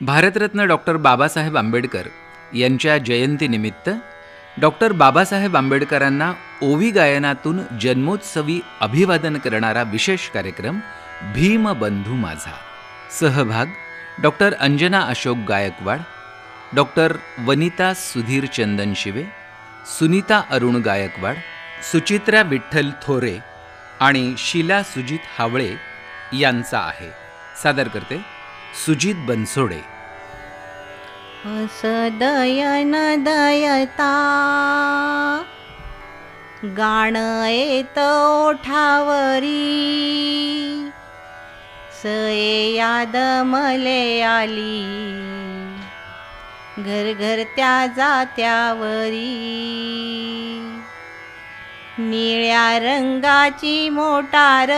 Bharat Ratna doctor Babasaheb Ambedkar यांच्या जयंतीनिमित्त doctor Babasaheb आंबेडकरांना ओवी गायनातून जन्मोत्सवी अभिवादन करणारा विशेष कार्यक्रम भीमबंधू माझा. सहभाग डॉक्टर अंजना अशोक गायकवाड, डॉक्टर वनिता सुधीर चंदनशिवे, सुनीता अरुण गायकवाड, सुचित्रा विठ्ठल थोरे आणि शीला सुजित हावळे यांचा आहे. सादर करते सुजित बनसोडे. सदयन दयता गाण येत ओठावरी, सये याद मले आली घर घर त्या जात्यावरी. निळ्या रंगाची मोटार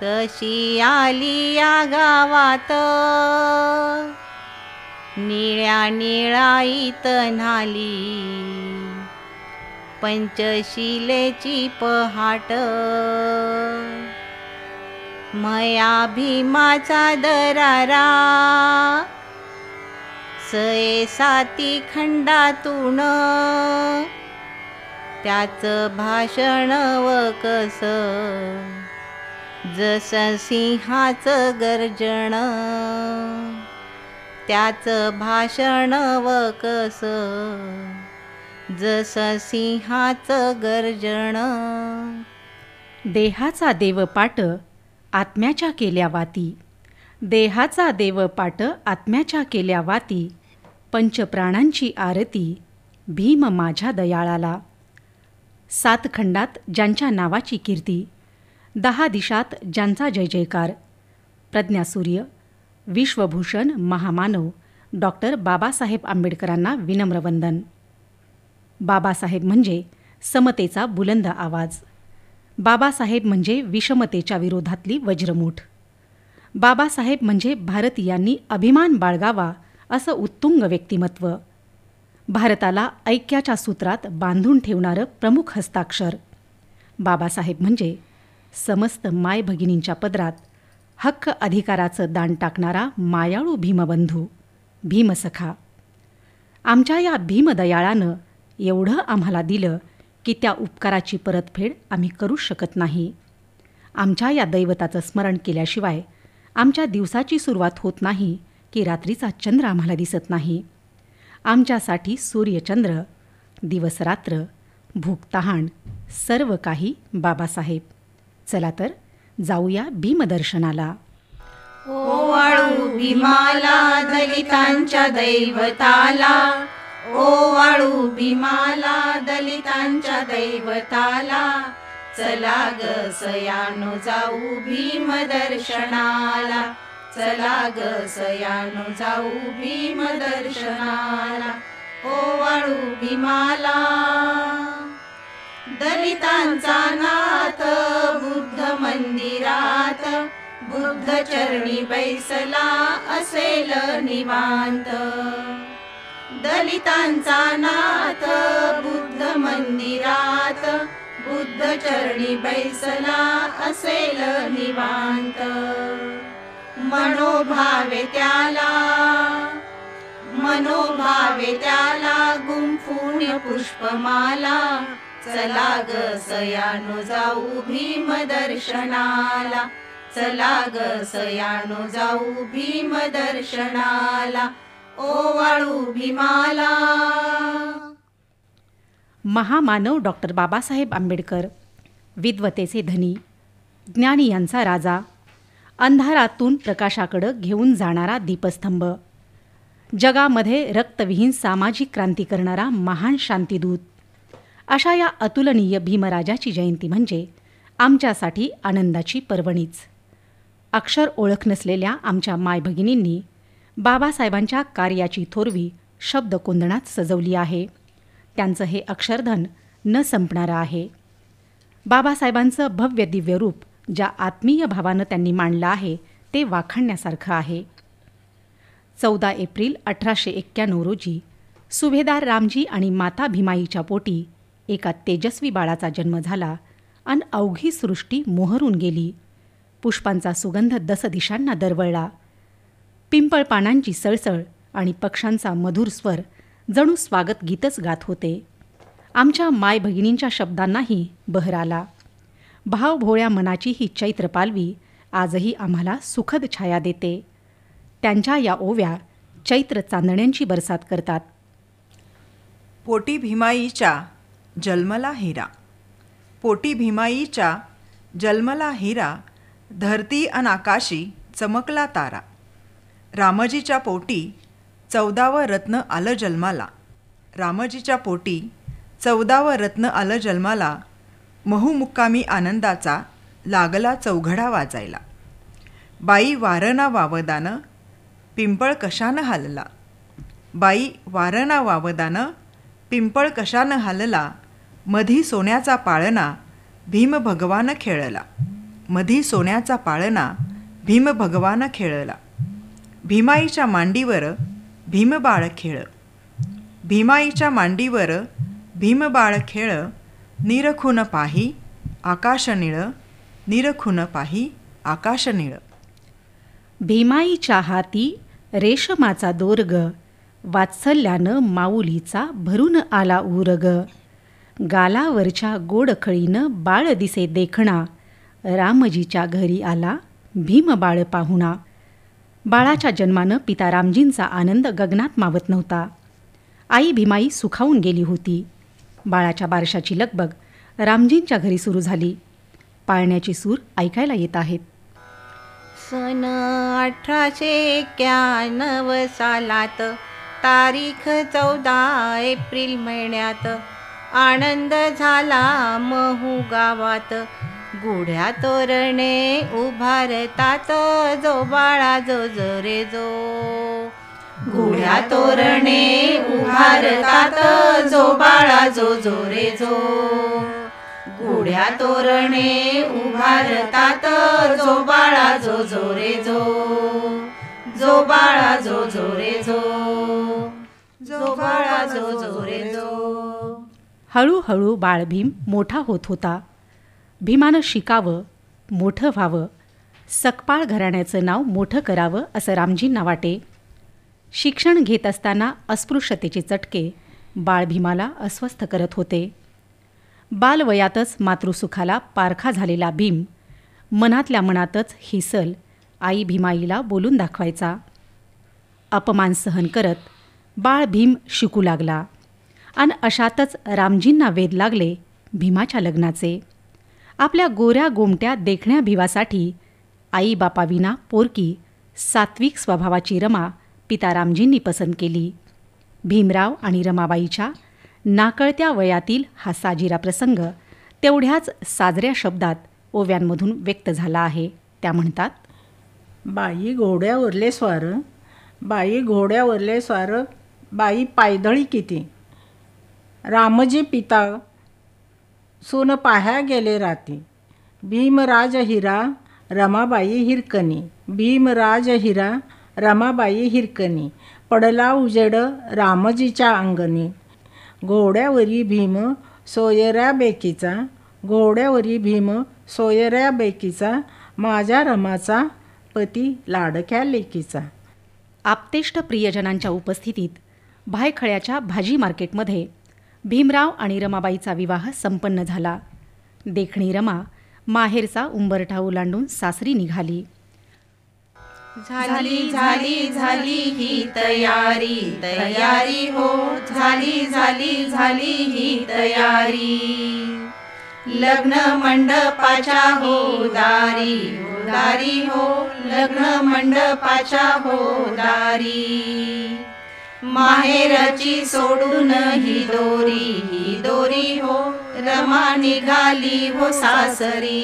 कशी आली या गावात, निळ्या निळाईत न्हाली पंचशिलेची पहाट. मया भीमाचा दरारा सये साती खंडातून, त्याचं भाषण व कस जसं सिंहाचं गर्जन, त्याचं भाषण व कस जसं सिंहाचं गर्जन. देहाचा देवपाट आत्म्याच्या केल्या वाती, देहाचा देवपाट आत्म्याच्या केल्या वाती, पंचप्राणांची आरती भीम माझ्या दयाळाला. 7 खंडात ज्यांच्या नावाची कीर्ती, 10 दिशात ज्यांचा जय जयकार, प्रज्ञासूर्य विश्वभूषण महामानव डॉक्टर बाबासाहेब आंबेडकरांना विनम्र वंदन. बाबासाहेब म्हणजे समतेचा बुलंद आवाज, बाबासाहेब म्हणजे विषमतेच्या विरोधातली वज्रमूठ, बाबासाहेब म्हणजे भारतीयांनी अभिमान बाळगावा असं उत्तुंग व्यक्तिमत्व, भारताला ऐक्याच्या सूत्रात बांधून ठेवणारं प्रमुख हस्ताक्षर. बाबासाहेब म्हणजे समस्त माय भगिनींच्या पदरात हक्क अधिकाराचं दान टाकणारा मायाळू भीमबंधू, भीमसखा. आमच्या या भीमदयाळानं एवढं आम्हाला दिलं की त्या उपकाराची परतफेड आम्ही करू शकत नाही. आमच्या या दैवताचं स्मरण केल्याशिवाय आमच्या दिवसाची सुरुवात होत नाही की रात्रीचा चंद्र आम्हाला दिसत नाही. आमच्यासाठी सूर्यचंद्र, दिवसरात्र, भूकतहान सर्व काही बाबासाहेब. चला तर जाऊया भीमदर्शनाला. ओवाळू भीमाला दलितांच्या दैवताला, ओवाळू भीमाला दलितांच्या दैवताला. चला ग सयानो जाऊ भीमदर्शनाला, चला ग सयानो जाऊ भीमदर्शनाला. ओवाळू भीमाला दलितांचा नाथ बुद्ध मंदिरात, बुद्ध चरणी बैसला असेल निवांत. दलितांचा नाथ बुद्ध मंदिरात, बुद्ध चरणी बैसला असेल निवांत. मनोभावे त्याला, मनोभावे त्याला गुंफून पुष्पमाला. चला ग सयानो जाऊ भीमदर्शनाला, चला ग सयानो जाऊ भीमदर्शनाला. ओवाळू भीमाला. महामानव डॉक्टर बाबासाहेब आंबेडकर, विद्वतेचे धनी, ज्ञानी यांचा राजा, अंधारातून प्रकाशाकडं घेऊन जाणारा दीपस्तंभ, जगामध्ये रक्तविहीन सामाजिक क्रांती करणारा महान शांतिदूत. अशा या अतुलनीय भीमराजाची जयंती म्हणजे आमच्यासाठी आनंदाची पर्वणीच. अक्षर ओळख नसलेल्या आमच्या मायभगिनींनी बाबासाहेबांच्या कार्याची थोरवी शब्दकोंदणात सजवली आहे. त्यांचं हे अक्षरधन न संपणारं आहे. बाबासाहेबांचं भव्य दिव्य रूप ज्या आत्मीय भावानं त्यांनी मांडलं आहे ते वाखाणण्यासारखं आहे. 14 एप्रिल 1891 रोजी सुभेदार रामजी आणि माता भीमाईच्या पोटी एका तेजस्वी बाळाचा जन्म झाला आणि अवघी सृष्टी मोहरून गेली. पुष्पांचा सुगंध 10 दिशांना दरवळला. पिंपळ पानांची सळसळ आणि पक्ष्यांचा मधुर स्वर जणू स्वागत गीतच गात होते. आमच्या माय भगिनींच्या शब्दांनाही बहर आला. भावभोळ्या मनाची ही चैत्र पालवी आजही आम्हाला सुखद छाया देते. त्यांच्या या ओव्या चैत्र चांदण्यांची बरसात करतात. पोटी भीमाईच्या जन्मला हिरा. पोटी भीमाईच्या जन्मला हिरा, धरती अन आकाशी चमकला तारा. रामजीच्या पोटी 14वं रत्न आलं जन्माला. रामजीच्या पोटी 14वं रत्न आलं जन्माला. महूमुक्कामी आनंदाचा लागला चौघडा वाजायला. बाई वारना वावदानं पिंपळ कशानं हालला. बाई वारना वावदानं पिंपळ कशानं हालला. मधी सोन्याचा पाळणा भीम भगवान खेळला. मधी सोन्याचा पाळणा भीम भगवान खेळला. भीमाईच्या मांडीवर भीमबाळ खेळ. भीमाईच्या मांडीवर भीमबाळ खेळ. निरखून पाही आकाश निळ. निरखून पाही आकाश निळ. भीमाईच्या हाती रेशमाचा दोर्ग, वात्सल्यानं माऊलीचा भरून आला उरग. गालावरच्या गोडखळीनं बाळ दिसे देखणा, रामजीच्या घरी आला भीमबाळ पाहुणा. बाळाच्या जन्मानं पिता रामजींचा आनंद गगनात मावत नव्हता. आई भीमाई सुखावून गेली होती. बाळाच्या बारशाची लगबग रामजींच्या घरी सुरू झाली. पाळण्याची सूर ऐकायला येत आहेत. सन 1891 सालात तारीख 14 एप्रिल महिन्यात आनंद झाला महू गावात. गुढ्या तोरणे उभारतात जो बाळा जो जो रे जो. गुढ्या तोरणे उभारतात जो बाळा जो जो रे जो. गुढ्या तोरणे उभारतात जो बाळा जो जो रे जो. जो बाळा जो जो रे जो. जो बाळा जो जो रे जो. हळूहळू बाळ भीम मोठा होत होता. भीमानं शिकावं, मोठं व्हावं, सकपाळ घराण्याचं नाव मोठं करावं असं रामजींना वाटे. शिक्षण घेत असताना अस्पृश्यतेचे चटके बाळ भीमाला अस्वस्थ करत होते. बालवयातच मातृसुखाला पारखा झालेला भीम मनातल्या मनातच हिसल आई भीमाईला बोलून दाखवायचा. अपमान सहन करत बाळ भीम शिकू लागला. आणि अशातच रामजींना वेध लागले भीमाच्या लग्नाचे. आपल्या गोऱ्या गोमट्या देखण्या भिवासाठी आईबापाविना पोरकी सात्विक स्वभावाची रमा पिता रामजींनी पसंत केली. भीमराव आणि रमाबाईच्या नाकळत्या वयातील हा साजिरा प्रसंग तेवढ्याच साजऱ्या शब्दात ओव्यांमधून व्यक्त झाला आहे. त्या म्हणतात, बाई घोड्यावरले स्वार, बाई घोड्यावरले स्वार, बाई पायदळी किती. रामजी पिता सोन पाह्या गेले राती. भीमराज हिरा रमाबाई हिरकणी. भीमराज हिरा रमाबाई हिरकणी. पडला उजेड रामजीच्या अंगणी. घोड्यावरी भीम सोयऱ्या बेकीचा. घोड्यावरी भीम सोयऱ्या बेकीचा. माझ्या रमाचा पती लाडक्या लेकीचा. आप्तेष्ट प्रियजनांच्या उपस्थितीत भायखळ्याच्या भाजी मार्केटमध्ये भीमराव आणि रमाबाईचा विवाह संपन्न झाला. देखणी रमा माहेरचा उंबरठा ओलांडून सासरी निघाली. झाली झाली झाली ही तयारी तयारी हो. झाली झाली झाली ही तयारी. लग्न मंडपाच्या हो दारी दारी हो. लग्न मंडपाच्या हो दारी. माहेरची सोडून ही दोरी हो. रमा निघाली हो सासरी.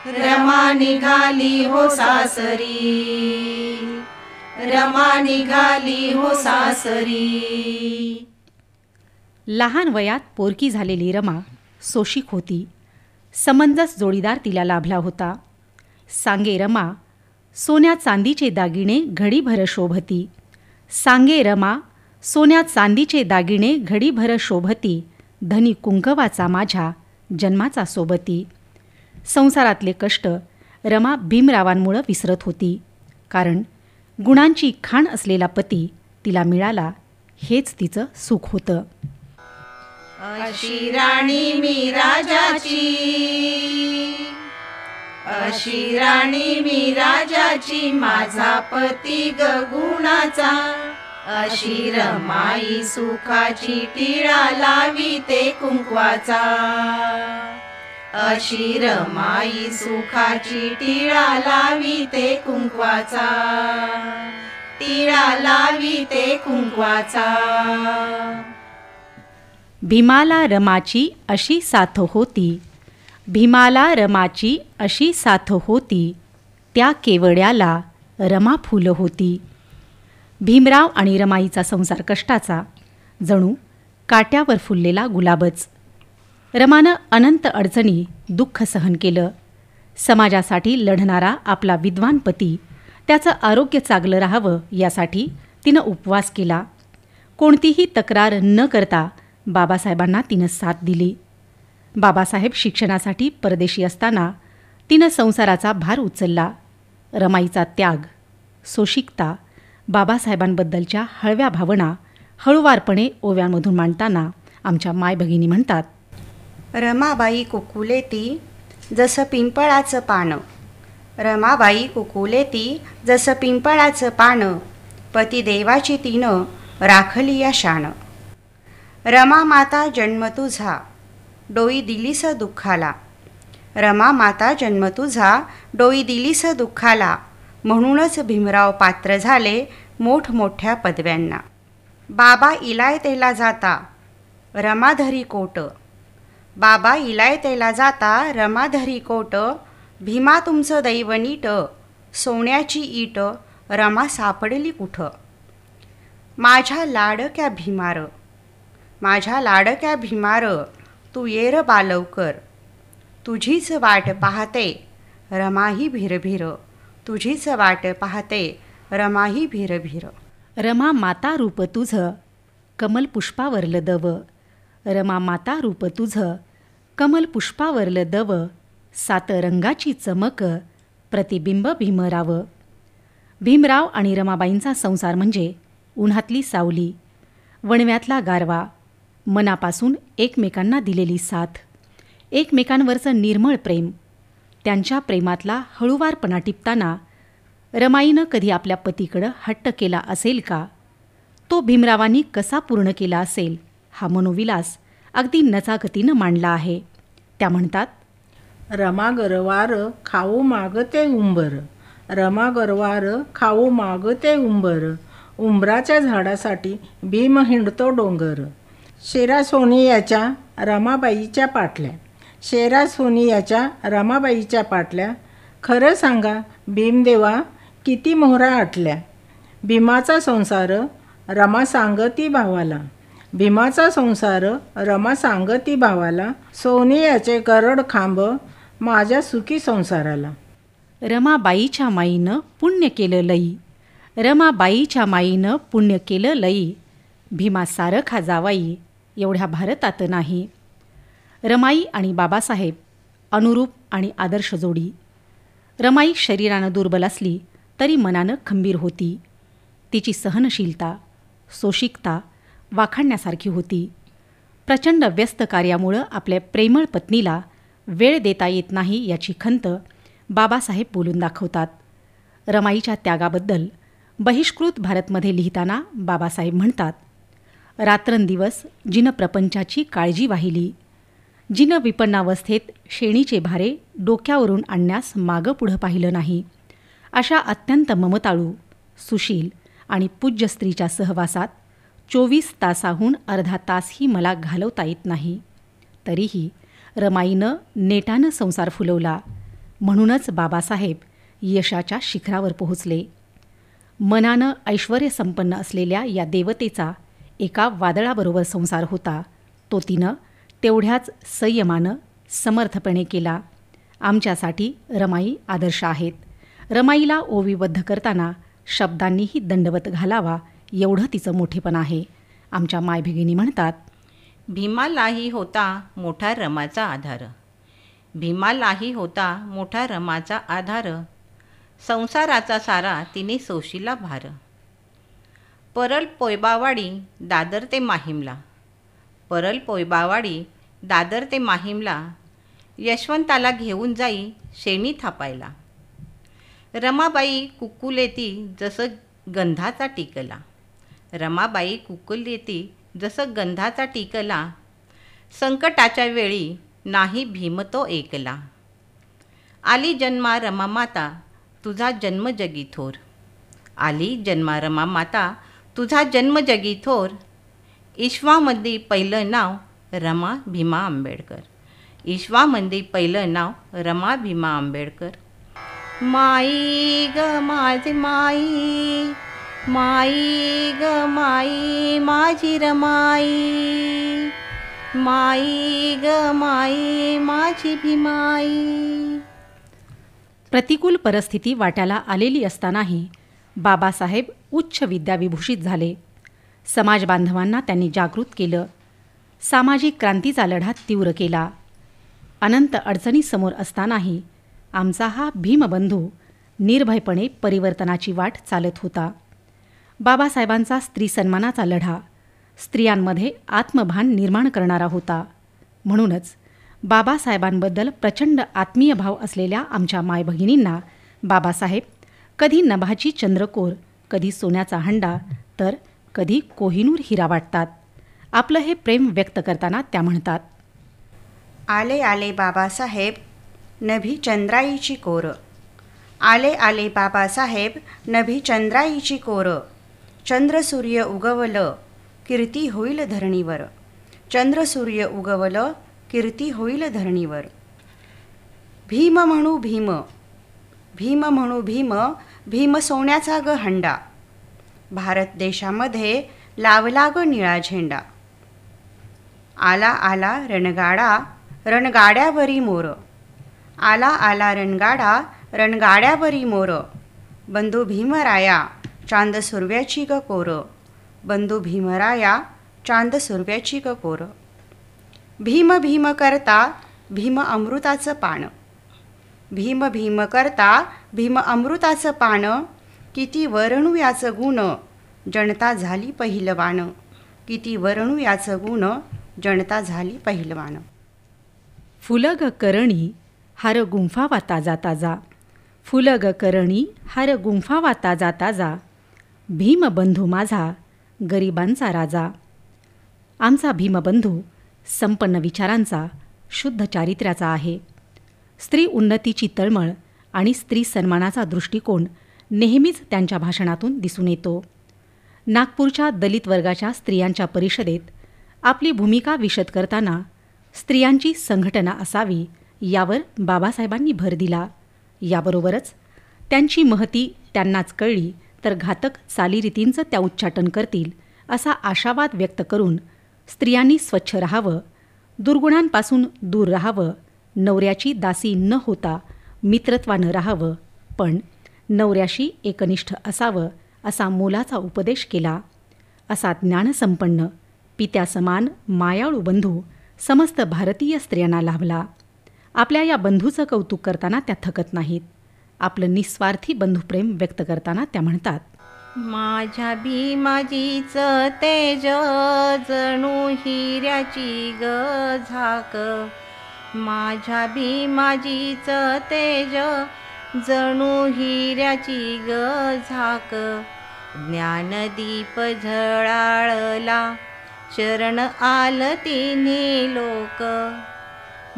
रमा निघाली हो सासरी. रमा निघाली हो सासरी. लहान वयात पोरकी झालेली रमा सोशिक होती. समंजस जोडीदार तिला लाभला होता. सांगे रमा सोन्या चांदीचे दागिने घडीभर शोभती. सांगे रमा सोन्या चांदीचे दागिने घडीभर शोभती. धनी कुंकवाचा माझ्या जन्माचा सोबती. संसारातले कष्ट रमा भीमरावांमुळं विसरत होती. कारण गुणांची खाण असलेला पती तिला मिळाला हेच तिचं सुख होतं. अशी राणी मी राजाची, अशी राणी मी राजाची, माझा पती गुणाचा. अशी रमाई सुखाची, टिळा लाविते कुंकवाचा. अशी रमाई सुखाची, टिळा लाविते कुंकवाचा. टिळा लाविते कुंकवाचा. भीमाला रमाची अशी साथ होती, भीमाला रमाची अशी साथ होती, त्या केवड्याला रमा फुलं होती. भीमराव आणि रमाईचा संसार कष्टाचा, जणू काट्यावर फुललेला गुलाबच. रमानं अनंत अडचणी दुःख सहन केलं. समाजासाठी लढणारा आपला विद्वान पती त्याचं आरोग्य चांगलं राहावं यासाठी तिनं उपवास केला. कोणतीही तक्रार न करता बाबासाहेबांना तिनं साथ दिली. बाबासाहेब शिक्षणासाठी परदेशी असताना तिनं संसाराचा भार उचलला. रमाईचा त्याग, सोशिकता, बाबासाहेबांबद्दलच्या हळव्या भावना हळूवारपणे ओव्यांमधून मांडताना आमच्या मायभगिनी म्हणतात. रमाबाई कुकुलेती जसं पिंपळाचं पानं, रमाबाई कुकुलेती जसं पिंपळाचं पानं, पतिदेवाची तिनं राखली या शान. रमा माता जन्म तुझा डोई दिलीस दुःखाला, रमा माता जन्म तुझा डोई दिलीस दुःखाला, म्हणूनच भीमराव पात्र झाले मोठमोठ्या पदव्यांना. बाबा इलायतेला जाता रमाधरी कोट, बाबा इलायतेला जाता रमाधरी कोट, भीमा तुमचं दैव नीट, सोन्याची ईट रमा सापडली कुठं. माझ्या लाडक्या भीमार, माझ्या लाडक्या भीमार, तू येर बालवकर, तुझीच वाट पाहते रमाही भिरभिर, तुझीच वाट पाहते रमाही भिरभिर. रमा माता रूप तुझं कमल पुष्पावरलं दव, रमा माता रूप तुझं कमल पुष्पावरलं दव, सात रंगाची चमक प्रतिबिंब भीमराव. भीमराव आणि रमाबाईंचा संसार म्हणजे उन्हातली सावली, वणव्यातला गारवा, मनापासून एकमेकांना दिलेली साथ, एकमेकांवरचं निर्मळ प्रेम. त्यांच्या प्रेमातला हळूवारपणा टिपताना रमाईनं कधी आपल्या पतीकडं हट्ट केला असेल का? तो भीमरावांनी कसा पूर्ण केला असेल हा मनोविलास अगदी नचाकतीनं मांडला आहे. त्या म्हणतात. रमा गरवार खाऊ मागते उंबर, रमा गरवार खाऊ मागते उंबर, उंबराच्या झाडासाठी भीम हिंडतो डोंगर. शेरा सोनियाच्या रमाबाईच्या पाटल्या, शेरा सोनियाच्या रमाबाईच्या पाटल्या, खरं सांगा भीमदेवा किती मोहरा आटल्या. भीमाचा संसार रमा सांगती भावाला, भीमाचा संसार रमा सांगती भावाला, सोनियाचे गरड खांब माझ्या सुखी संसाराला. रमाबाईच्या माईनं पुण्य केलं लई, रमाबाईच्या माईनं पुण्य केलं लई, भीमा सारखा जावाई एवढ्या भारतात नाही. रमाई आणि बाबासाहेब अनुरूप आणि आदर्श जोडी. रमाई शरीरानं दुर्बल असली तरी मनानं खंबीर होती. तिची सहनशीलता, सोशिकता वाखाणण्यासारखी होती. प्रचंड व्यस्त कार्यामुळं आपल्या प्रेमळ पत्नीला वेळ देता येत नाही याची खंत बाबासाहेब बोलून दाखवतात. रमाईच्या त्यागाबद्दल बहिष्कृत भारतमध्ये लिहिताना बाबासाहेब म्हणतात. रात्रंदिवस जिनं प्रपंचाची काळजी वाहिली, जिनं विपन्नावस्थेत शेणीचे भारे डोक्यावरून आणण्यास मागं पुढं पाहिलं नाही, अशा अत्यंत ममताळू, सुशील आणि पूज्य स्त्रीच्या सहवासात 24 तासाहून अर्धा तासही मला घालवता येत नाही. तरीही रमाईनं नेटानं संसार फुलवला. म्हणूनच बाबासाहेब यशाच्या शिखरावर पोहोचले. मनानं ऐश्वर्यसंपन्न असलेल्या या देवतेचा एका वादळाबरोबर संसार होता. तो तिनं तेवढ्याच संयमानं समर्थपणे केला. आमच्यासाठी रमाई आदर्श आहेत. रमाईला ओवीबद्ध करताना शब्दांनीही दंडवत घालावा एवढं तिचं मोठेपण आहे. आमच्या मायभगिनी म्हणतात. भीमालाही होता मोठा रमाचा आधार, भीमालाही होता मोठा रमाचा आधार, संसाराचा सारा तिने सोशिला भार. परल पोयबावाडी दादर ते माहीमला, परल पोयबावाडी दादर ते माहीमला, यशवंताला घेऊन जाई शेणी थापायला. रमाबाई कुकुलेती जसं गंधाचा टिकला, रमाबाई कुकुलेती जसं गंधाचा टिकला. संकटाच्या वेळी नाही भीम तो एकला. आली जन्मा रमा माता तुझा जन्म जगी थोर, आली जन्मा रमा माता तुझा जन्म जगी थोर. ईश्वामध्ये पहिलं नाव रमा भीमा आंबेडकर, ईश्वामध्ये पहिलं नाव रमा भीमा आंबेडकर. माई ग माझी माई, माई ग माई माझी रमाई, माई ग माई माझी भीमाई. प्रतिकूल परिस्थिती वाट्याला आलेली असतानाही बाबासाहेब उच्च विद्याविभूषित झाले. समाज बांधवांना त्यांनी जागृत केलं. सामाजिक क्रांतीचा लढा तीव्र केला. अनंत अडचणीसमोर असतानाही आमचा हा भीमबंधू निर्भयपणे परिवर्तनाची वाट चालत होता. बाबासाहेबांचा स्त्री सन्मानाचा लढा स्त्रियांमध्ये आत्मभान निर्माण करणारा होता. म्हणूनच बाबासाहेबांबद्दल प्रचंड आत्मीय भाव असलेल्या आमच्या मायभगिनींना बाबासाहेब कधी नभाची चंद्रकोर, कधी सोन्याचा हंडा, तर कधी कोहिनूर हिरा वाटतात. आपलं हे प्रेम व्यक्त करताना त्या म्हणतात, आले आले बाबासाहेब नभी चंद्राईची कोर, आले आले बाबासाहेब नभी चंद्राईची कोर. चंद्रसूर्य उगवलं कीर्ती होईल धरणीवर, चंद्रसूर्य उगवलं कीर्ती होईल धरणीवर. भीम म्हणू भीम, भीम म्हणू भीम, भीम सोन्याचा ग हंडा, भारत देशामध्ये लावला ग निळा झेंडा. आला आला रणगाडा, रणगाड्यावरी मोर, आला आला रणगाडा, रणगाड्यावरी मोर. बंधू भीमराया चांद सुरव्याची ग कोर, बंधू भीमराया चांद सुरव्याची ग कोर. भीम भीम करता भीम अमृताचं पान, भीम भीम करता भीम अमृताचं पान. किती वर्णू याचं गुण जनता झाली पहिलवान, किती वर्णू याचं गुण जनता झाली पहिलवान. फुलग करणी हार गुंफावा ताजा ताजा, फुलग करणी हार गुंफावा ताजा ताजा. भीमबंधू माझा गरिबांचा राजा. आमचा भीमबंधू संपन्न विचारांचा, शुद्ध चारित्र्याचा आहे. स्त्री उन्नतीची तळमळ आणि स्त्री सन्मानाचा दृष्टिकोन नेहमीच त्यांच्या भाषणातून दिसून येतो. नागपूरच्या दलित वर्गाच्या स्त्रियांच्या परिषदेत आपली भूमिका विशद करताना स्त्रियांची संघटना असावी यावर बाबासाहेबांनी भर दिला. याबरोबरच त्यांची महती त्यांनाच कळली तर घातक चालीरीतींचं त्या उच्चाटन करतील असा आशावाद व्यक्त करून स्त्रियांनी स्वच्छ राहावं, दुर्गुणांपासून दूर राहावं, नवऱ्याची दासी न होता मित्रत्वानं राहावं, पण नवऱ्याशी एकनिष्ठ असावं असा मोलाचा उपदेश केला. असा ज्ञानसंपन्न पित्यासमान मायाळू बंधू समस्त भारतीय स्त्रियांना लाभला. आपल्या या बंधूचं कौतुक करताना त्या थकत नाहीत. आपलं निस्वार्थी बंधुप्रेम व्यक्त करताना त्या म्हणतात, माझ्या भीमाजीचं तेज जणू हिऱ्याची ग झाक, माझ्या भीमाजीचं तेज जणू हिऱ्याची ग झाक. ज्ञानदीप झळाळला चरण आलतीने लोक,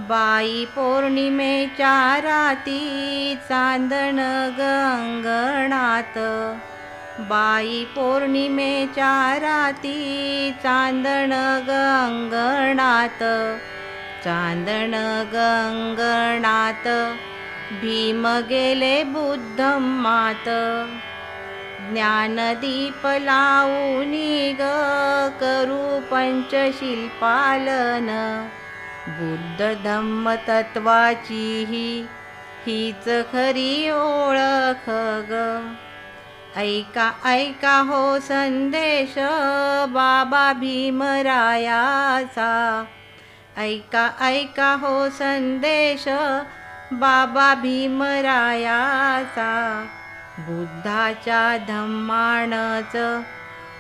बाई पौर्णिमेच्या राती चांदण गंगणात, बाई पौर्णिमेच्या राती चांदण गंगणात, चांदण गंगणात. भीम गेले बुद्धमात, ज्ञानदीप लावूनी ग करू पंचशील पालन. बुद्ध धम्म तत्वाची हीच खरी ओळख ग. ऐका ऐका हो संदेश बाबा भीमरायाचा, ऐका ऐका हो संदेश बाबा भीमरायाचा, बुद्धाच्या धम्मानच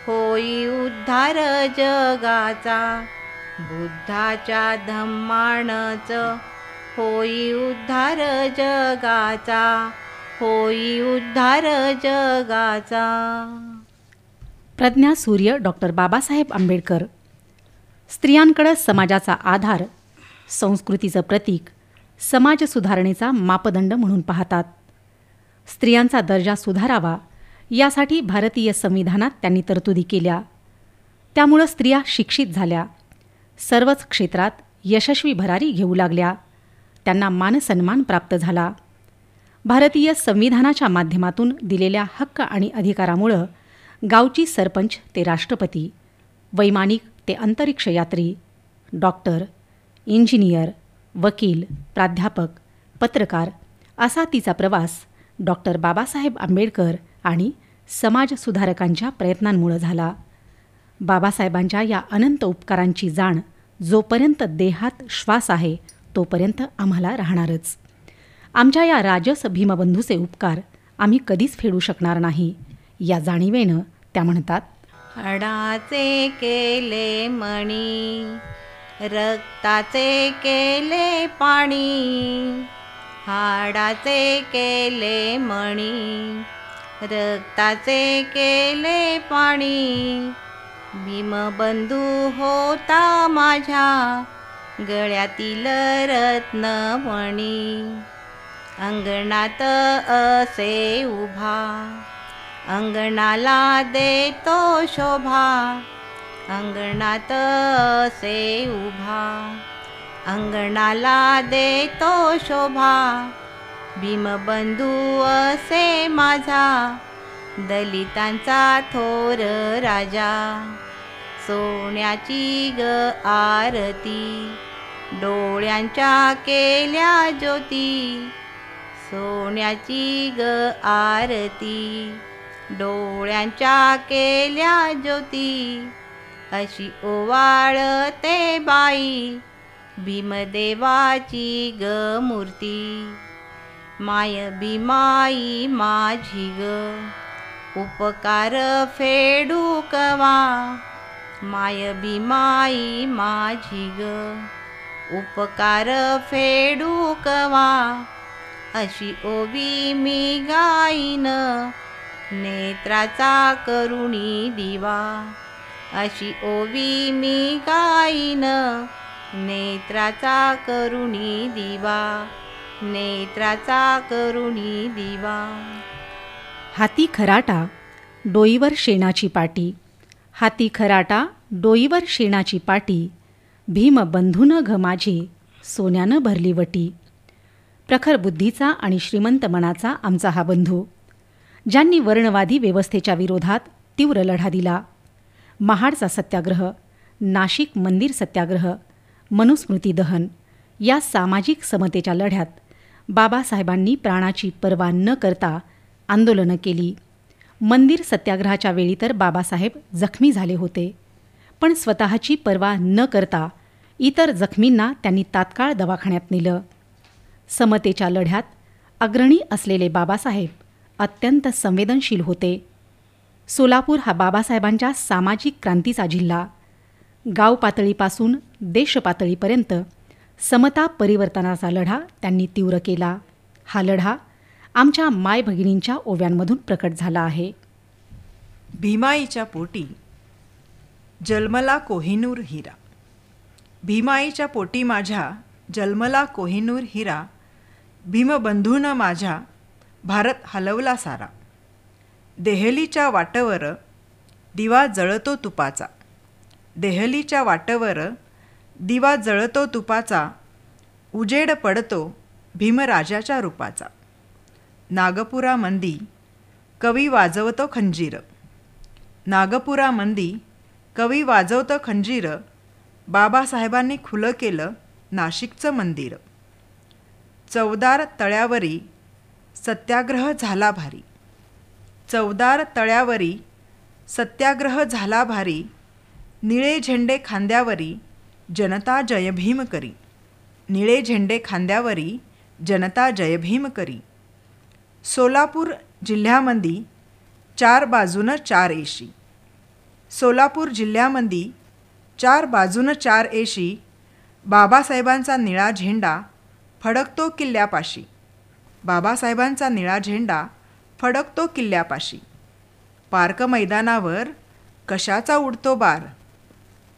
होई उद्धार जगाचा, बुद्धाच्या धम्मानच होई उद्धार जगाचा, होई उद्धार जगाचा. प्रज्ञा सूर्य डॉक्टर बाबासाहेब आंबेडकर स्त्रियांकडे समाजाचा आधार, संस्कृतीचं प्रतीक, समाज सुधारणेचा मापदंड म्हणून पाहतात. स्त्रियांचा दर्जा सुधारावा यासाठी भारतीय संविधानात त्यांनी तरतुदी केल्या. त्यामुळं स्त्रिया शिक्षित झाल्या, सर्वच क्षेत्रात यशस्वी भरारी घेऊ लागल्या, त्यांना मानसन्मान प्राप्त झाला. भारतीय संविधानाच्या माध्यमातून दिलेल्या हक्क आणि अधिकारामुळं गावची सरपंच ते राष्ट्रपती, वैमानिक ते अंतरिक्ष यात्री, डॉक्टर, इंजिनियर, वकील, प्राध्यापक, पत्रकार असा तिचा प्रवास डॉक्टर बाबासाहेब आंबेडकर आणि समाजसुधारकांच्या प्रयत्नांमुळे झाला. बाबासाहेबांच्या या अनंत उपकारांची जाण जोपर्यंत देहात श्वास आहे तोपर्यंत आम्हाला राहणारच. आमच्या या राजस भीमबंधूचे उपकार आम्ही कधीच फेडू शकणार नाही या जाणीवेनं त्या म्हणतात, हाडाचे केले मणी, रक्ताचे केले पाणी, हाडाचे केले मणी, रक्ताचे केले पाणी, भीमबंधू होता माझ्या गळ्यातील रत्नमणी. अंगणात असे उभा, अंगणाला देतो शोभा, अंगणात असे उभा, अंगणाला देतो शोभा, भीमबंधू असे माझा दलितांचा थोर राजा. सोन्याची ग आरती, डोळ्यांच्या केल्या ज्योती, सोन्याची ग आरती, डोळ्यांच्या केल्या ज्योती, अशी ओवाळते बाई भीमदेवाची ग मूर्ती. माय भीमाई माझी ग, उपकार फेडू कवा, माय भीमाई माझी ग, उपकार फेडू कवा, अशी ओवी मी गाईन नेत्राचा करुणी दिवा, अशी ओवी मी गाईन नेत्राचा करुणी दिवा, नेत्राचा करुणी दिवा. हाती खराटा डोईवर शेणाची पाटी, हाती खराटा डोईवर शेणाची पाटी, भीमबंधून घ माझी सोन्यानं भरली वटी. प्रखर बुद्धीचा आणि श्रीमंत मनाचा आमचा हा बंधू, ज्यांनी वर्णवादी व्यवस्थेच्या विरोधात तीव्र लढा दिला. महाडचा सत्याग्रह, नाशिक मंदिर सत्याग्रह, मनुस्मृती दहन या सामाजिक समतेच्या लढ्यात बाबासाहेबांनी प्राणाची पर्वा न करता आंदोलनं केली. मंदिर सत्याग्रहाच्या वेळी तर बाबासाहेब जखमी झाले होते, पण स्वतःची पर्वा न करता इतर जखमींना त्यांनी तात्काळ दवाखान्यात नेलं. समतेच्या लढ्यात अग्रणी असलेले बाबासाहेब अत्यंत संवेदनशील होते. सोलापूर हा बाबासाहेबांच्या सामाजिक क्रांतीचा जिल्हा. गाव पातळीपासून देश पातळीपर्यंत समता परिवर्तनाचा लढा त्यांनी तीव्र केला. हा लढा आमच्या माय भगिनींच्या ओव्यांमधून प्रकट झाला आहे. भीमाईच्या पोटी जन्मला कोहिनूर हिरा. भीमाईच्या पोटी माझ्या जन्मला कोहिनूर हिरा, भीमबंधून माझ्या भारत हलवला सारा. देहलीच्या वाटवर दिवा जळतो तुपाचा, देहलीच्या वाटवर दिवा जळतो तुपाचा, उजेड पडतो भीमराजाच्या रूपाचा. नागपुरामंदी कवी वाजवतो खंजीर, नागपुरामंदी कवी वाजवतो खंजीर, बाबासाहेबांनी खुलं केलं नाशिकचं मंदिर. चवदार तळ्यावरी सत्याग्रह झाला भारी, चवदार तळ्यावरी सत्याग्रह झाला भारी, निळे झेंडे खांद्यावरी जनता जयभीम करी, निळे झेंडे खांद्यावरी जनता जयभीम करी. सोलापूर जिल्ह्यामध्ये 4 बाजूनं 4 एशी. सोलापूर जिल्ह्यामध्ये 4 बाजूनं 4 एशी बाबासाहेबांचा निळा झेंडा फडकतो किल्ल्यापाशी. बाबासाहेबांचा निळा झेंडा फडकतो किल्ल्यापाशी. पार्क मैदानावर कशाचा उडतो बार.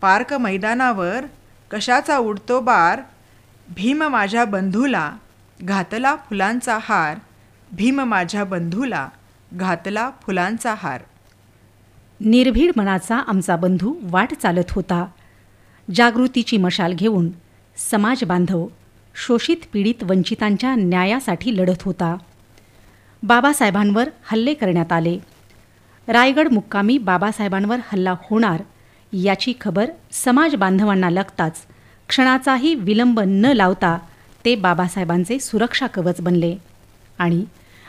पार्क मैदानावर कशाचा उडतो बार. भीम माझ्या बंधूला घातला फुलांचा हार. भीम माझ्या बंधूला घातला फुलांचा हार. निर्भीड मनाचा आमचा बंधू वाट चालत होता. जागृतीची मशाल घेऊन समाज बांधव शोषित पीडित वंचितांच्या न्यायासाठी लढत होता. बाबासाहेबांवर हल्ले करण्यात आले. रायगड मुक्कामी बाबासाहेबांवर हल्ला होणार याची खबर समाज बांधवांना लागताच क्षणाचाही विलंब न लावता ते बाबासाहेबांचे सुरक्षा कवच बनले.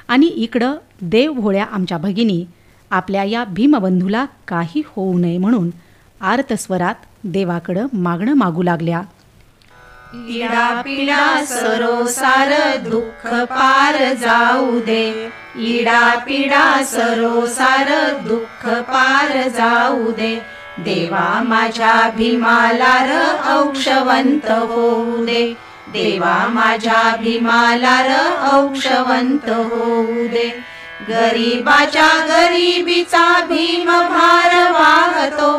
आणि इकडं देवभोळ्या आमच्या भगिनी आपल्या या भीमबंधूला काही होऊ नये म्हणून आर्तस्वरात देवाकडं मागणं मागू लागल्या. इडा पिडा सरो सार दुःख पार जाऊ दे. इडा पिडा सरो सार दुःख पार जाऊ दे. देवा माझ्या भीमाला र औक्षवंत होऊ दे. देवा माझ्या भीमाला र औक्षवंत होऊ दे. गरीबाच्या गरिबीचा भीम भार वाहतो.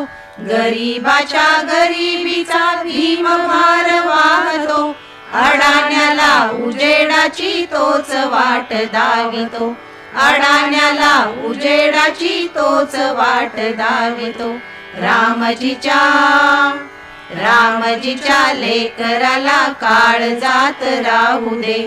गरीबाच्या गरिबीचा भीम भार वाहतो. अडाण्याला उजेडाची तोच वाट दावितो. अडाण्याला उजेडाची तोच वाट दावितो. रामजीच्या लेकराला काळ जात राहू दे.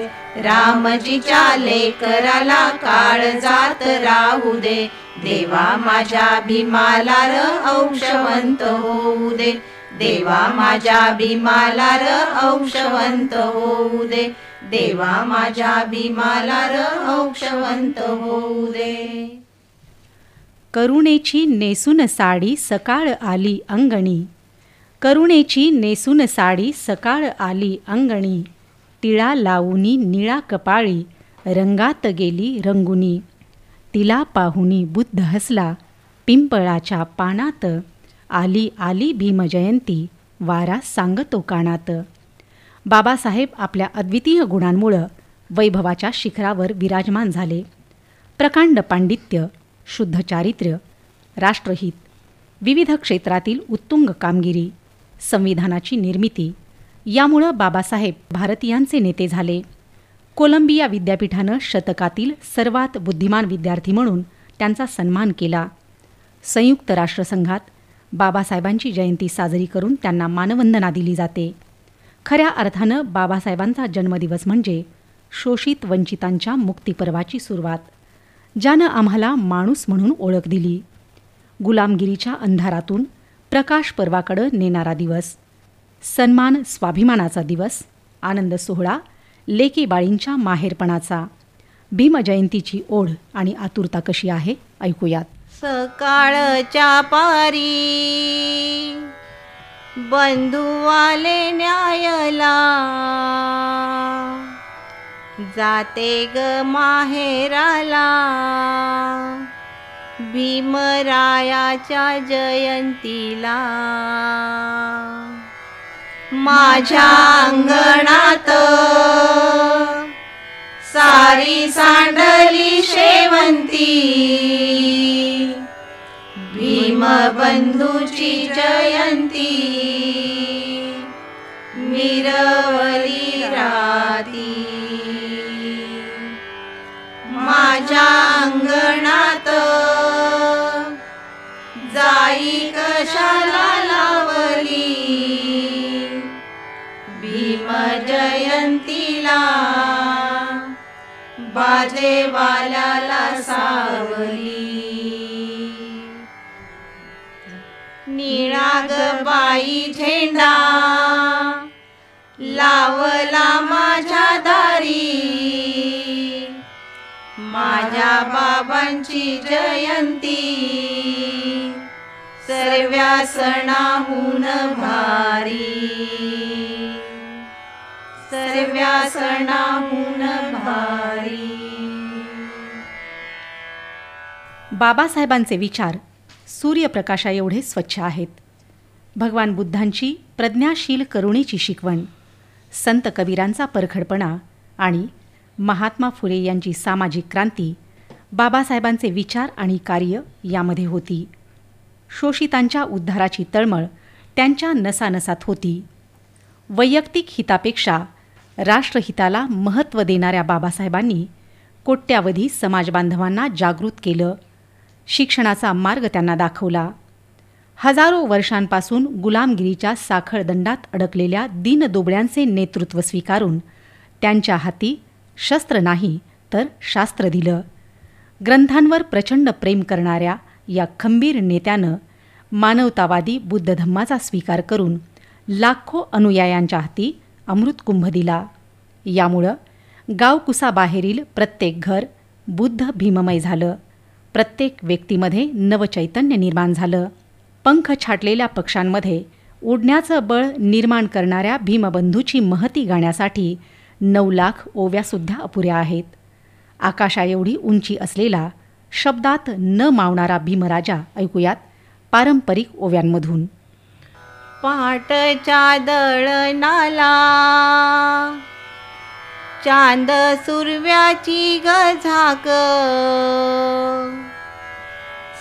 रामजीच्या लेकराला काळ जात राहू दे. देवा माझ्या भीमाला र औक्षवंत होऊ दे. देवा माझ्या भीमाला र औक्षवंत होऊ दे. देवा माझ्या भीमाला र औक्षवंत होऊ दे. करुणेची नेसून साडी सकाळ आली अंगणी. करुणेची नेसून साडी सकाळ आली अंगणी. तिळा लावूनी निळा कपाळी रंगात गेली रंगुनी. तिला पाहुनी बुद्ध हसला पिंपळाच्या पानात. आली आली भीमजयंती वारा सांगतो कानात. बाबासाहेब आपल्या अद्वितीय गुणांमुळं वैभवाच्या शिखरावर विराजमान झाले. प्रकांड पांडित्य, शुद्ध चारित्र्य, राष्ट्रहित, विविध क्षेत्रातील उत्तुंग कामगिरी, संविधानाची निर्मिती यामुळं बाबासाहेब भारतीयांचे नेते झाले. कोलंबिया विद्यापीठानं शतकातील सर्वात बुद्धिमान विद्यार्थी म्हणून त्यांचा सन्मान केला. संयुक्त राष्ट्रसंघात बाबासाहेबांची जयंती साजरी करून त्यांना मानवंदना दिली जाते. खऱ्या अर्थानं बाबासाहेबांचा जन्मदिवस म्हणजे शोषित वंचितांच्या मुक्तीपर्वाची सुरुवात, ज्यानं आम्हाला माणूस म्हणून ओळख दिली. गुलामगिरीच्या अंधारातून प्रकाश पर्वाकडं नेणारा दिवस, सन्मान स्वाभिमानाचा दिवस, आनंद सोहळा, लेकी बाळींच्या माहेरपणाचा. भीमजयंतीची ओढ आणि आतुरता कशी आहे ऐकूयात. सकाळच्या पारी बंधू आले न्यायला. जाते ग माहेराला भीमरायाच्या जयंतीला. माझ्या अंगणात सारी सांडली शेवंती. भीमबंधूची जयंती मिरवली राती. माझ्या अंगणात जाई कशाला लावली. भीम जयंतीला बाजेवाल्याला सावली. निळा ग बाई झेंडा लावला माझ्या दारी. माझ्या बाबांची जयंती सर्व्या सणाहून भारी. सर्व्या सणाहून भारी. बाबासाहेबांचे विचार सूर्यप्रकाशा एवढे स्वच्छ आहेत. भगवान बुद्धांची प्रज्ञाशील करुणेची शिकवण, संत कबीरांचा परखडपणा आणि महात्मा फुले यांची सामाजिक क्रांती बाबासाहेबांचे विचार आणि कार्य यामध्ये होती. शोषितांच्या उद्धाराची तळमळ त्यांच्या नसानसात होती. वैयक्तिक हितापेक्षा राष्ट्रहिताला महत्त्व देणाऱ्या बाबासाहेबांनी कोट्यावधी समाजबांधवांना जागृत केलं. शिक्षणाचा मार्ग त्यांना दाखवला. हजारो वर्षांपासून गुलामगिरीच्या साखळदंडात अडकलेल्या दीनदुबळ्यांचे नेतृत्व स्वीकारून त्यांच्या हाती शस्त्र नाही तर शास्त्र दिलं. ग्रंथांवर प्रचंड प्रेम करणाऱ्या या खंबीर नेत्यानं मानवतावादी बुद्ध धम्माचा स्वीकार करून लाखो अनुयायांच्या हाती अमृतकुंभ दिला. यामुळं गावकुसाबाहेरील प्रत्येक घर बुद्ध भीममय झालं. प्रत्येक व्यक्तीमध्ये नवचैतन्य निर्माण झालं. पंख छाटलेल्या पक्ष्यांमध्ये उडण्याचं बळ निर्माण करणाऱ्या भीमबंधूची महती गाण्यासाठी 9 लाख ओव्यासुद्धा अपुऱ्या आहेत. आकाशाएवढी उंची असलेला, शब्दात न मावणारा भीमराजा ऐकूयात पारंपरिक ओव्यांमधून. पहाटच्या दळणाला चांद सुरव्याची गझाक,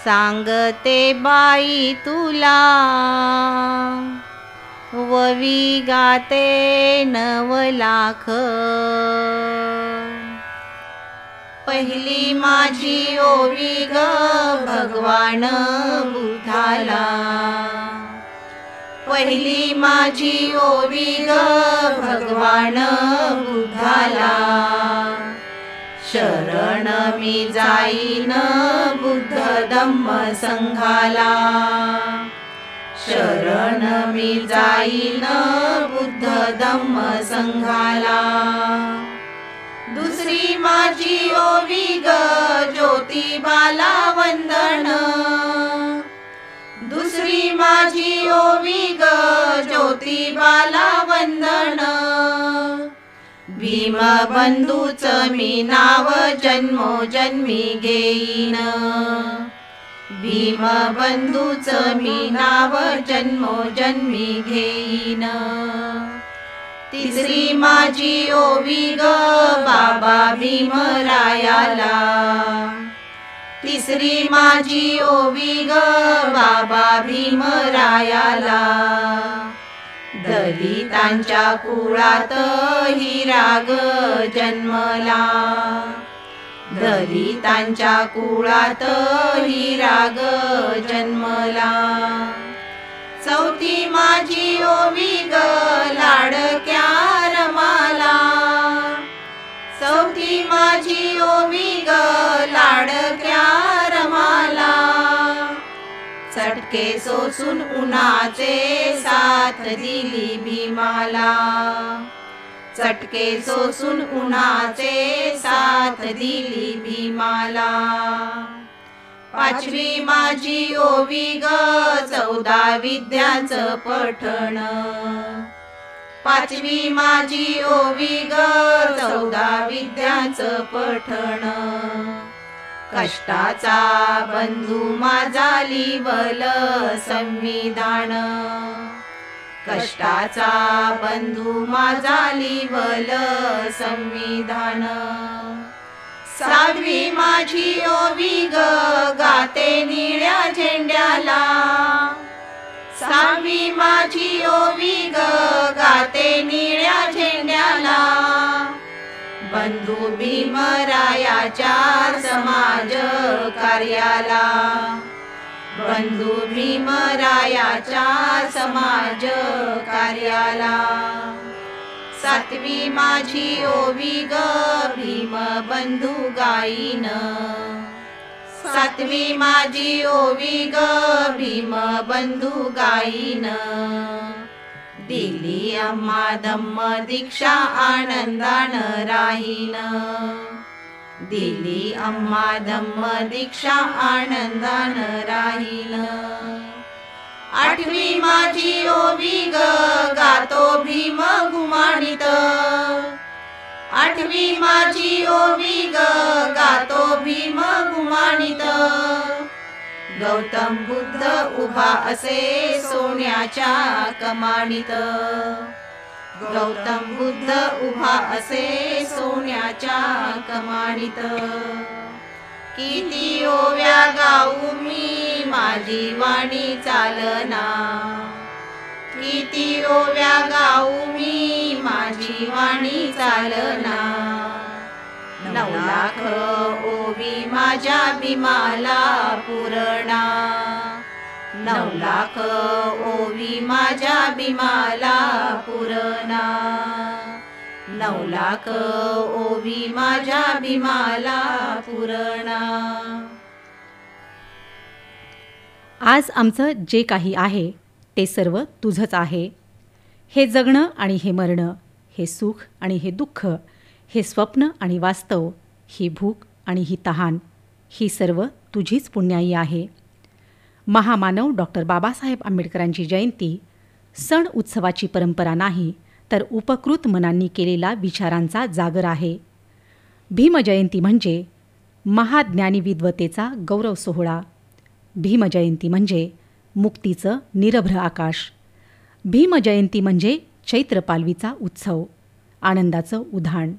सांगते बाई तुला ववी गाते 9 लाख. पहिली माझी ओवी ग भगवान बुद्धाला, पहिली माझी ओवी ग भगवान बुद्धाला. शरण मी जाईन बुद्ध धम्म संघाला, शरण मी जाईन बुद्ध धम्म संघाला. दुसरी माझी ओवी ग ज्योतिबाला वंदन, दुसरी माझी ओवी ग ज्योतिबाला वंदन. भीमबंधूच मी नाव जन्मोजन्मी घेईन, भीमबंधूच मी नाव जन्मोजन्मी घेईन. तिसरी माझी ओवी ग बाबा भीमरायाला, तिसरी माझी ओवी ग बाबा भीमरायाला. दलितांच्या कुळात हिरा ग जन्मला, दलितांच्या कुळात हिरा ग जन्मला. चौथी माझी ओवी ग लाडक्या रमाला, चौथी माझी ओवी ग लाडक्या रमाला. चटके सोसून उन्हाचे साथ दिली भीमाला, चटके सोसून उन्हाचे साथ दिली भीमाला. पाचवी माझी ओवी ग 14 विद्याचं पठण, पाचवी माझी ओवी ग 14 विद्याचं पठण. कष्टाचा बंधू माझा लिवल संविधान, कष्टाचा बंधू माझा लिवल संविधान. 6वी माझी ओवी ग गाते निळ्या झेंड्याला, 6वी माझी ओवी ग गाते निळ्या झेंड्याला. बंधू भीमरायाच्या समाज कार्याला, बंधू भीमरायाच्या समाज कार्याला. 7वी माझी ओवी ग भीम बंधू गाईन, 7वी माझी ओवी ग भीम बंधू गाईन. दिली अम्मा धम्म दीक्षा आनंदानं राहीन, दिली अम्मा धम्म दीक्षा आनंदानं राहीन. आठवी माझी ओवी ग गातो भीम गुमानित. आठवी माझी ओवी ग गातो भीम गुमानित. गौतम बुद्ध उभा असे सोन्याच्या कमानीत. गौतम बुद्ध उभा असे सोन्याच्या कमानीत. किती ओव्या गाऊ मी माझी वाणी चालना. किती ओव्या गाऊ मी माझी वाणी चालना. 9 लाख ओवी माझ्या भीमाला पुरणा. 9 लाख ओवी माझ्या भीमाला पुरणा. 9 लाख ओवी माझ्या भीमाला पुरणा. आज आमचं जे काही आहे ते सर्व तुझंच आहे. हे जगणं आणि हे मरणं, हे सुख आणि हे दुःख, हे स्वप्न आणि वास्तव, ही भूक आणि ही तहान, ही सर्व तुझीच पुण्याई आहे. महामानव डॉक्टर बाबासाहेब आंबेडकरांची जयंती सण उत्सवाची परंपरा नाही, तर उपकृत मनांनी केलेला विचारांचा जागर आहे. भीमजयंती म्हणजे महाज्ञानी विद्वतेचा गौरव सोहळा. भीमजयंती म्हणजे मुक्तीचं निरभ्र आकाश. भीमजयंती म्हणजे चैत्रपालवीचा उत्सव, आनंदाचं उधाण.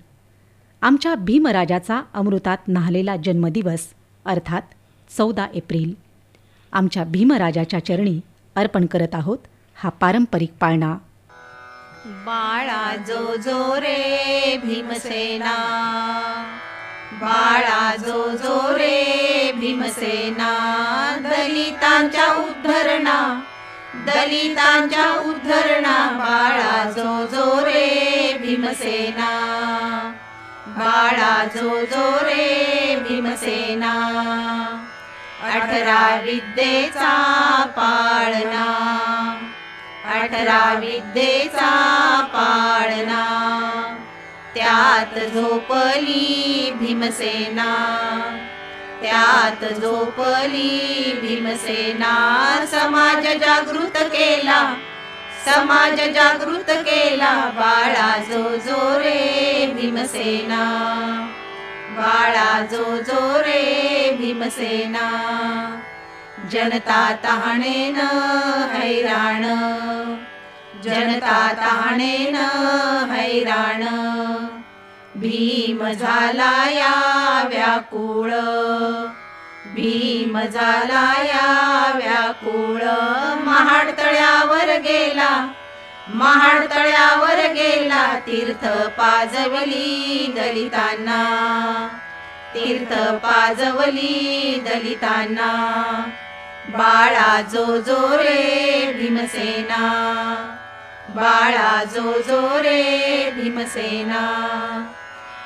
आमच्या भीमराजाचा अमृतात न्हालेला जन्मदिवस अर्थात 14 एप्रिल. आमच्या भीमराजाच्या चरणी अर्पण करत आहोत हा पारंपरिक पाळणा. बाळा जो जो रे भीमसेना. बाळा जो जो रे भीमसेना. दलितांच्या उद्धरणा. दलितांच्या उद्धरणा. बाळा जो जो रे भीमसेना. बाळा जो जो रे भीमसेना. 18 विद्येचा पाळणा. 18 विद्येचा पाळणा. त्यात झोपली भीमसेना. त्यात झोपली भीमसेना. समाज जागृत केला. समाज जागृत केला. बाळा जो जो रे भीमसेना. बाळा जो जो रे भीमसेना. जनता तहानेन हैराण. जनता तहानेन हैराण. भीम झाला या व्याकुळ. भीम झाला या व्याकुळ. महाड तळ्यावर गेला. महाड तळ्यावर गेला. तीर्थ पाजवली दलितांना. तीर्थ पाजवली दलितांना. बाळा जो जो रे भीमसेना. बाळा जो जो रे भीमसेना.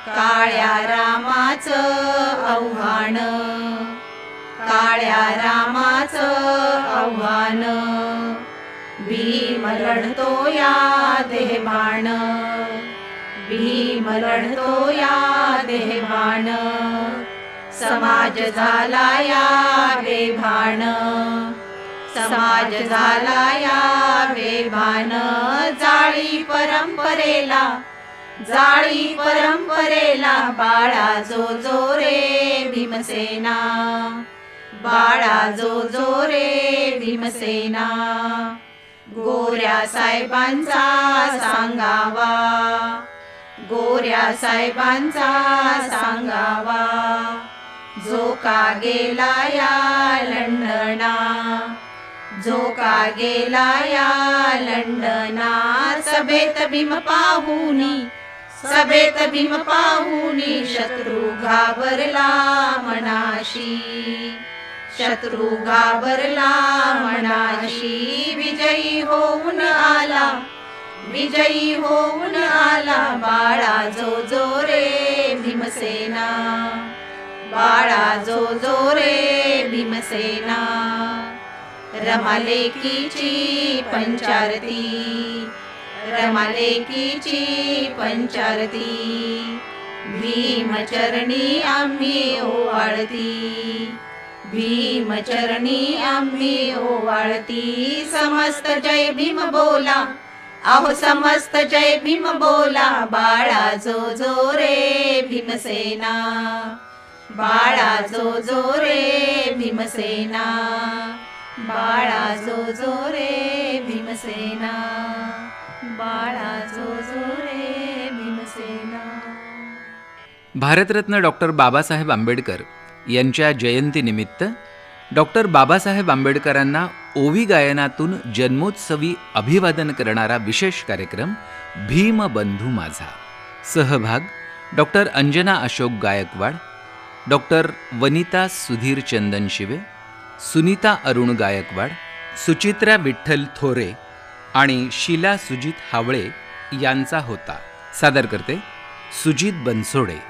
काळ्या रामाचं आव्हान. काळ्या रामाचं आव्हान. भीम लढतो या देहभान. भीम लढतो या देहभान. समाज झाला या बेभान. समाज झाला या बेभान. जाळी परंपरेला. जाळी परंपरेला. बाळा जो जो रे भीमसेना. बाळा जो जो रे भीमसेना. गोऱ्या साहेबांचा सांगावा. गोऱ्या साहेबांचा सांगावा. जो का गेला या लंडना. जो का गेला या लंडना. सभेत भीम पाहुनी. सभेत भीम पाहुनी. शत्रू घाबरला मनाशी. शत्रू घाबरला मनाशी. विजयी होऊन आला. विजयी होऊन आला. बाळा जो जो रे भीमसेना. बाळा जो जो रे भीमसेना. रमालेकीची पंचारती. रमालेकीची पंचारती. भीमचरणी आम्ही ओवाळती. भीमचरणी आम्ही ओवाळती समस्त जय भीम बोला. अहो समस्त जय भीम बोला. बाळा जो जो रे भीमसेना. बाळा जो जो रे भीमसेना. बाळा जो जो रे भीमसेना. बाळा जो जो रे भीमसेना. भारतरत्न डॉक्टर बाबासाहेब आंबेडकर यांच्या जयंतीनिमित्त डॉक्टर बाबासाहेब आंबेडकरांना ओवी गायनातून जन्मोत्सवी अभिवादन करणारा विशेष कार्यक्रम भीमबंधू माझा. सहभाग डॉक्टर अंजना अशोक गायकवाड, डॉक्टर वनिता सुधीर चंदनशिवे, सुनीता अरुण गायकवाड, सुचित्रा विठ्ठल थोरे आणि शीला सुजित हावळे यांचा होता. सादर करते सुजित बनसोडे.